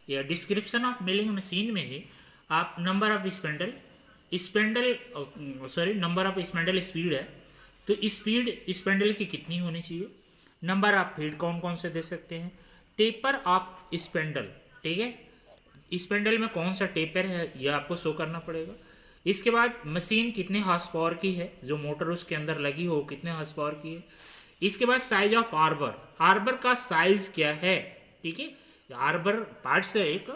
या description of milling machine में ही आप number of spindle number of spindle speed है, तो स्पीड स्पेंडल की कितनी होनी चाहिए, नंबर ऑफ फीड कौन कौन से दे सकते हैं, टेपर ऑफ स्पेंडल, ठीक है, स्पेंडल में कौन सा टेपर है यह आपको शो करना पड़ेगा। इसके बाद मशीन कितने हॉर्स पावर की है, जो मोटर उसके अंदर लगी हो कितने हॉर्स पावर की है। इसके बाद साइज ऑफ आर्बर का साइज क्या है, ठीक है, आर्बर पार्ट्स है एक,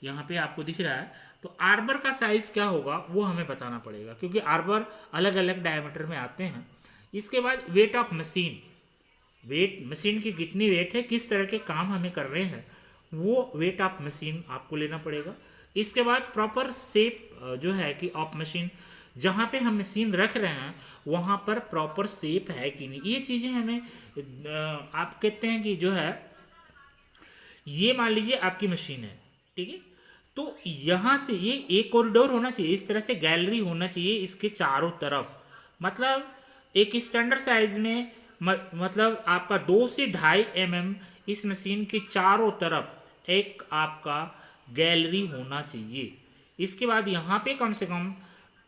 यहाँ पे आपको दिख रहा है, तो आर्बर का साइज क्या होगा वो हमें बताना पड़ेगा, क्योंकि आर्बर अलग अलग डायमीटर में आते हैं। इसके बाद weight of machine, weight machine की कितनी वेट है, किस तरह के काम हमें कर रहे हैं, वो वेट ऑफ मशीन आपको लेना पड़ेगा। इसके बाद प्रॉपर शेप जो है कि ऑफ मशीन, जहाँ पे हम मशीन रख रहे हैं वहाँ पर प्रॉपर शेप है कि नहीं, ये चीज़ें हमें आप कहते हैं कि जो है, ये मान लीजिए आपकी मशीन है, ठीक है, तो यहाँ से ये एक कॉरिडोर होना चाहिए, इस तरह से गैलरी होना चाहिए इसके चारों तरफ, मतलब एक स्टैंडर्ड साइज में मतलब आपका 2 से 2.5 mm इस मशीन के चारों तरफ एक आपका गैलरी होना चाहिए। इसके बाद यहाँ पे कम से कम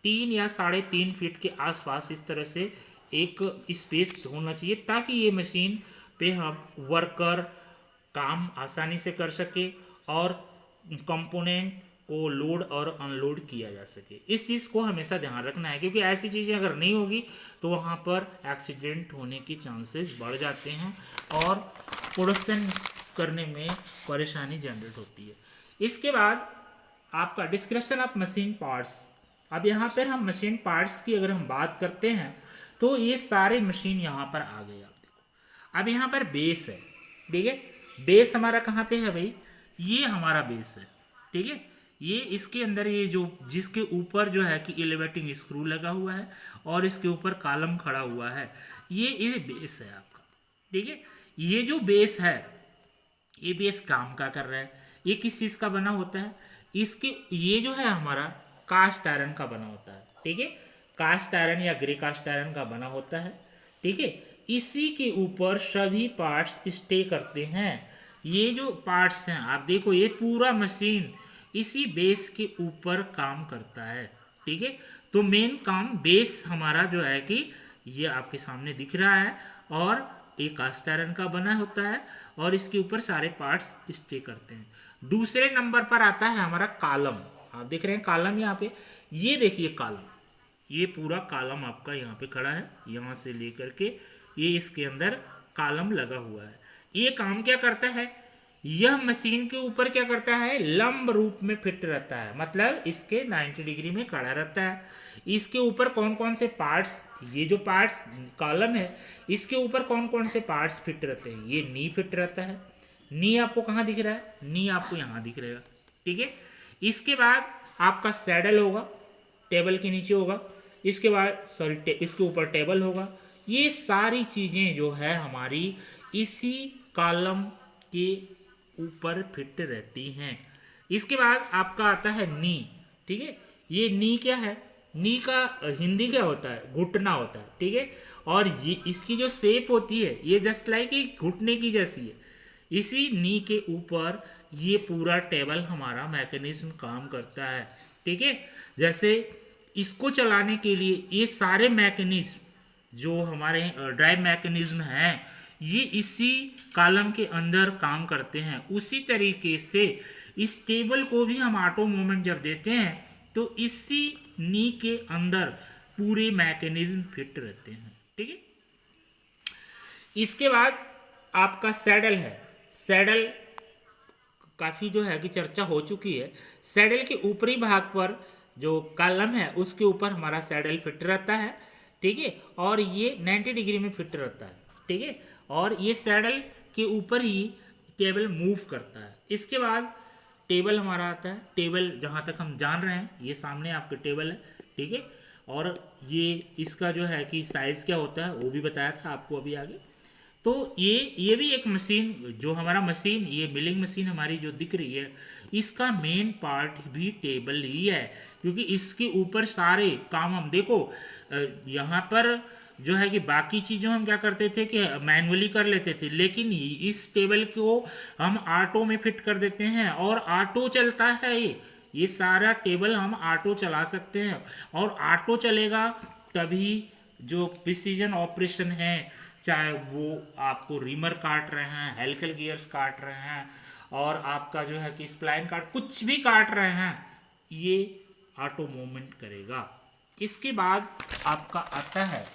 3 या 3.5 फीट के आसपास इस तरह से एक स्पेस होना चाहिए, ताकि ये मशीन पे हम वर्कर काम आसानी से कर सके और कंपोनेंट को लोड और अनलोड किया जा सके। इस चीज़ को हमेशा ध्यान रखना है, क्योंकि ऐसी चीज़ें अगर नहीं होगी तो वहाँ पर एक्सीडेंट होने के चांसेस बढ़ जाते हैं और प्रोडक्शन करने में परेशानी जनरेट होती है। इसके बाद आपका डिस्क्रिप्शन ऑफ मशीन पार्ट्स। अब यहाँ पर हम मशीन पार्ट्स की अगर हम बात करते हैं तो ये सारे मशीन यहाँ पर आ गए। आप देखो अब यहाँ पर बेस है, ठीक है, बेस हमारा कहाँ पे है भाई, ये हमारा बेस है, ठीक है, ये इसके अंदर ये जो जिसके ऊपर जो है कि एलिवेटिंग स्क्रू लगा हुआ है और इसके ऊपर कॉलम खड़ा हुआ है, ये बेस है आपका, ठीक है। ये जो बेस है, ये बेस काम का कर रहा है, ये किस चीज़ का बना होता है, इसके ये जो है हमारा कास्ट आयरन का बना होता है, ठीक है, कास्ट आयरन या ग्रे कास्ट आयरन का बना होता है, ठीक है। इसी के ऊपर सभी पार्ट्स स्टे करते हैं। ये जो पार्ट्स हैं आप देखो, ये पूरा मशीन इसी बेस के ऊपर काम करता है, ठीक है। तो मेन काम बेस हमारा जो है कि ये आपके सामने दिख रहा है और एक कास्ट आयरन का बना होता है और इसके ऊपर सारे पार्ट्स स्टे करते हैं। दूसरे नंबर पर आता है हमारा कॉलम। आप देख रहे हैं कॉलम यहाँ पे, ये देखिए कॉलम, ये पूरा कॉलम आपका यहाँ पे खड़ा है, यहाँ से लेकर के ये इसके अंदर कॉलम लगा हुआ है। ये काम क्या करता है, यह मशीन के ऊपर क्या करता है, लंब रूप में फिट रहता है, मतलब इसके 90 डिग्री में खड़ा रहता है। इसके ऊपर कौन कौन से पार्ट्स, ये जो पार्ट्स कॉलम है इसके ऊपर कौन कौन से पार्ट्स फिट रहते हैं, ये नी फिट रहता है। नी आपको कहाँ दिख रहा है, नी आपको यहाँ दिख रहेगा, ठीक है। इसके बाद आपका सैडल होगा, टेबल के नीचे होगा, इसके बाद सॉरी इसके ऊपर टेबल होगा। ये सारी चीज़ें जो है हमारी इसी कॉलम के ऊपर फिट रहती हैं। इसके बाद आपका आता है नी, ठीक है, ये नी क्या है, नी का हिंदी क्या होता है, घुटना होता है, ठीक है। और ये इसकी जो शेप होती है ये जस्ट लाइक एक घुटने की जैसी है। इसी नी के ऊपर ये पूरा टेबल हमारा मैकेनिज्म काम करता है, ठीक है। जैसे इसको चलाने के लिए ये सारे मैकेनिज्म जो हमारे ड्राइव मैकेनिज्म हैं ये इसी कॉलम के अंदर काम करते हैं। उसी तरीके से इस टेबल को भी हम ऑटो मूवमेंट जब देते हैं तो इसी नी के अंदर पूरे मैकेनिज्म फिट रहते हैं, ठीक है। इसके बाद आपका सैडल है। सैडल काफ़ी जो है कि चर्चा हो चुकी है। सैडल के ऊपरी भाग पर जो कॉलम है उसके ऊपर हमारा सैडल फिट रहता है, ठीक है, और ये 90 डिग्री में फिट रहता है, ठीक है, और ये सैडल के ऊपर ही टेबल मूव करता है। इसके बाद टेबल हमारा आता है। टेबल जहाँ तक हम जान रहे हैं ये सामने आपके टेबल है, ठीक है, और ये इसका जो है कि साइज़ क्या होता है वो भी बताया था आपको अभी आगे। तो ये भी एक मशीन, जो हमारा मशीन, ये मिलिंग मशीन हमारी जो दिख रही है इसका मेन पार्ट भी टेबल ही है, क्योंकि इसके ऊपर सारे काम हम देखो यहाँ पर जो है कि बाकी चीज़ों हम क्या करते थे कि मैनुअली कर लेते थे, लेकिन इस टेबल को हम ऑटो में फिट कर देते हैं और ऑटो चलता है। ये सारा टेबल हम ऑटो चला सकते हैं, और ऑटो चलेगा तभी जो प्रिसीजन ऑपरेशन है, चाहे वो आपको रीमर काट रहे हैं, हेलिकल गियर्स काट रहे हैं, और आपका जो है कि स्प्लाइन कुछ भी काट रहे हैं, ये ऑटो मूवमेंट करेगा। इसके बाद आपका आता है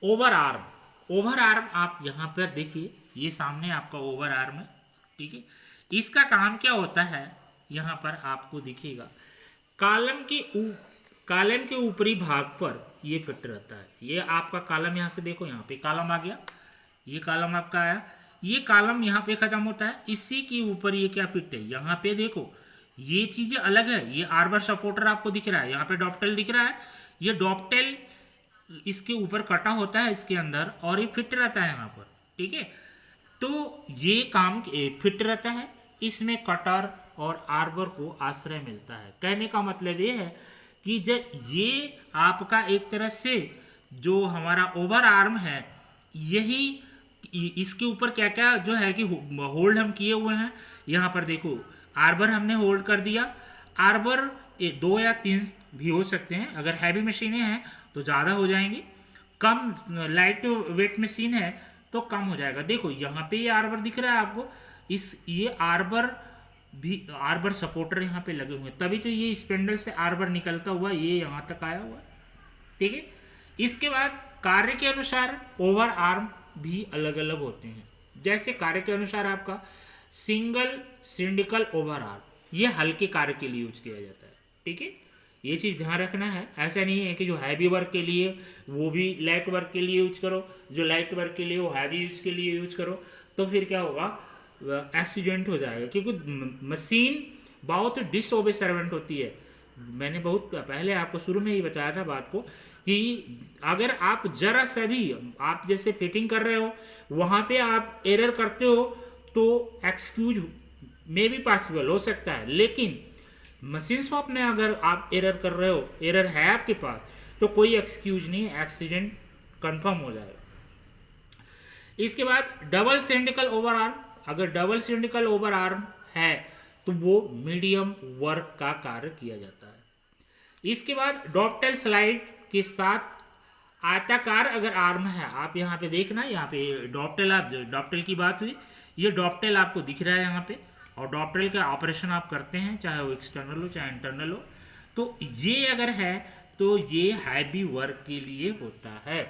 ओवर आर्म। ओवर आर्म आप यहाँ पर देखिए, ये सामने आपका ओवर आर्म है, ठीक है। इसका काम क्या होता है, यहाँ पर आपको दिखेगा कॉलम के ऊपरी भाग पर ये फिट रहता है। ये आपका कॉलम यहाँ से देखो, यहाँ पे कॉलम आ गया, ये कॉलम आपका आया, ये कॉलम यहाँ पे खत्म होता है, इसी के ऊपर ये क्या फिट है, यहाँ पे देखो ये चीजें अलग है। ये आर्बर सपोर्टर आपको दिख रहा है, यहाँ पे डॉप्टेल दिख रहा है, ये डॉप्टेल इसके ऊपर कटा होता है इसके अंदर, और ये फिट रहता है यहाँ पर, ठीक है। तो ये काम फिट रहता है, इसमें कटर और आर्बर को आश्रय मिलता है। कहने का मतलब ये है कि जब ये आपका एक तरह से जो हमारा ओवर आर्म है, यही इसके ऊपर क्या क्या जो है कि होल्ड हम किए हुए हैं। यहाँ पर देखो आर्बर हमने होल्ड कर दिया। आर्बर 2 या 3 भी हो सकते हैं, अगर हैवी मशीनें हैं तो ज़्यादा हो जाएंगी, कम लाइट वेट मशीन है तो कम हो जाएगा। देखो यहाँ पे ये आर्बर दिख रहा है आपको, ये आर्बर सपोर्टर यहाँ पे लगे हुए हैं, तभी तो ये स्पेंडल से आर्बर निकलता हुआ ये यहाँ तक आया हुआ है, ठीक है। इसके बाद कार्य के अनुसार ओवर आर्म भी अलग अलग होते हैं। जैसे कार्य के अनुसार आपका सिंगल सिंडिकल ओवर आर्म, ये हल्के कार्य के लिए यूज किया जाता है, ठीक है। ये चीज़ ध्यान रखना है, ऐसा नहीं है कि जो हैवी वर्क के लिए वो भी लाइट वर्क के लिए यूज करो, जो लाइट वर्क के लिए वो हैवी यूज के लिए यूज करो, तो फिर क्या होगा, एक्सीडेंट हो जाएगा। क्योंकि मशीन बहुत डिसओबेसर्वेंट होती है। मैंने बहुत पहले आपको शुरू में ही बताया था बात को कि अगर आप जरा सा भी आप जैसे फिटिंग कर रहे हो वहाँ पे आप एरर करते हो तो एक्सक्यूज में भी पॉसिबल हो सकता है, लेकिन मशीन शॉप में अगर आप एरर कर रहे हो, एरर है आपके पास, तो कोई एक्सक्यूज नहीं, एक्सीडेंट कंफर्म हो जाएगा। इसके बाद डबल सिंडिकल ओवर आर्म, अगर डबल सिंडिकल ओवर आर्म है तो वो मीडियम वर्क का कार्य किया जाता है। इसके बाद डॉप्टेल स्लाइड के साथ आयताकार अगर आर्म है, आप यहाँ पे देखना, यहाँ पे डॉप्टेल, आप डॉप्टेल की बात हुई, ये डॉप्टेल आपको दिख रहा है यहाँ पे, और डॉप्टेल का ऑपरेशन आप करते हैं, चाहे वो एक्सटर्नल हो चाहे इंटरनल हो, तो ये अगर है तो ये हैवी वर्क के लिए होता है।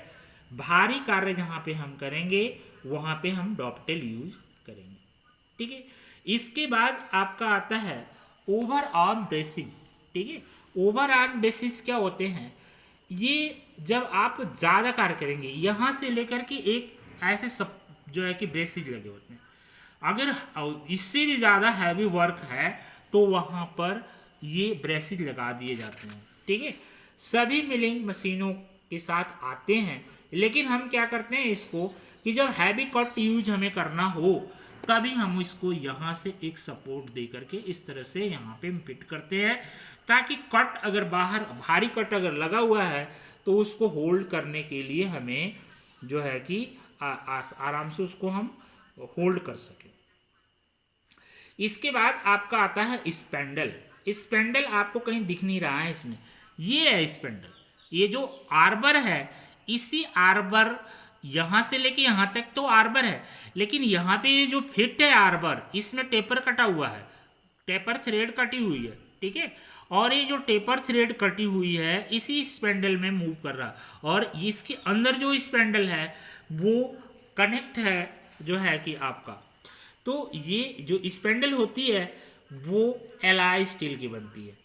भारी कार्य जहाँ पे हम करेंगे वहाँ पे हम डॉप्टेल यूज करेंगे, ठीक है। इसके बाद आपका आता है ओवर आर्म ब्रेसिस, ठीक है। ओवर आर्म ब्रेसिस क्या होते हैं, ये जब आप ज़्यादा कार्य करेंगे, यहाँ से लेकर के एक ऐसे सब जो है कि ब्रेसिस लगे होते हैं, अगर इससे भी ज़्यादा हैवी वर्क है तो वहाँ पर ये ब्रेसिस लगा दिए जाते हैं, ठीक है। सभी मिलिंग मशीनों के साथ आते हैं, लेकिन हम क्या करते हैं इसको कि जब हैवी कट यूज हमें करना हो तभी हम इसको यहाँ से एक सपोर्ट दे करके इस तरह से यहाँ पे फिट करते हैं, ताकि कट अगर बाहर भारी कट अगर लगा हुआ है तो उसको होल्ड करने के लिए हमें जो है कि आराम से उसको हम होल्ड कर सकें। इसके बाद आपका आता है स्पेंडल। स्पेंडल आपको कहीं दिख नहीं रहा है इसमें, ये है स्पेंडल। ये जो आर्बर है, इसी आर्बर यहाँ से लेके यहाँ तक तो आर्बर है, लेकिन यहाँ पे ये जो फिट है आर्बर, इसमें टेपर कटा हुआ है, टेपर थ्रेड कटी हुई है, ठीक है। और ये जो टेपर थ्रेड कटी हुई है इसी स्पेंडल में मूव कर रहा है, और इसके अंदर जो स्पेंडल है वो कनेक्ट है जो है कि आपका, तो ये जो स्पेंडल होती है वो एलॉय स्टील की बनती है,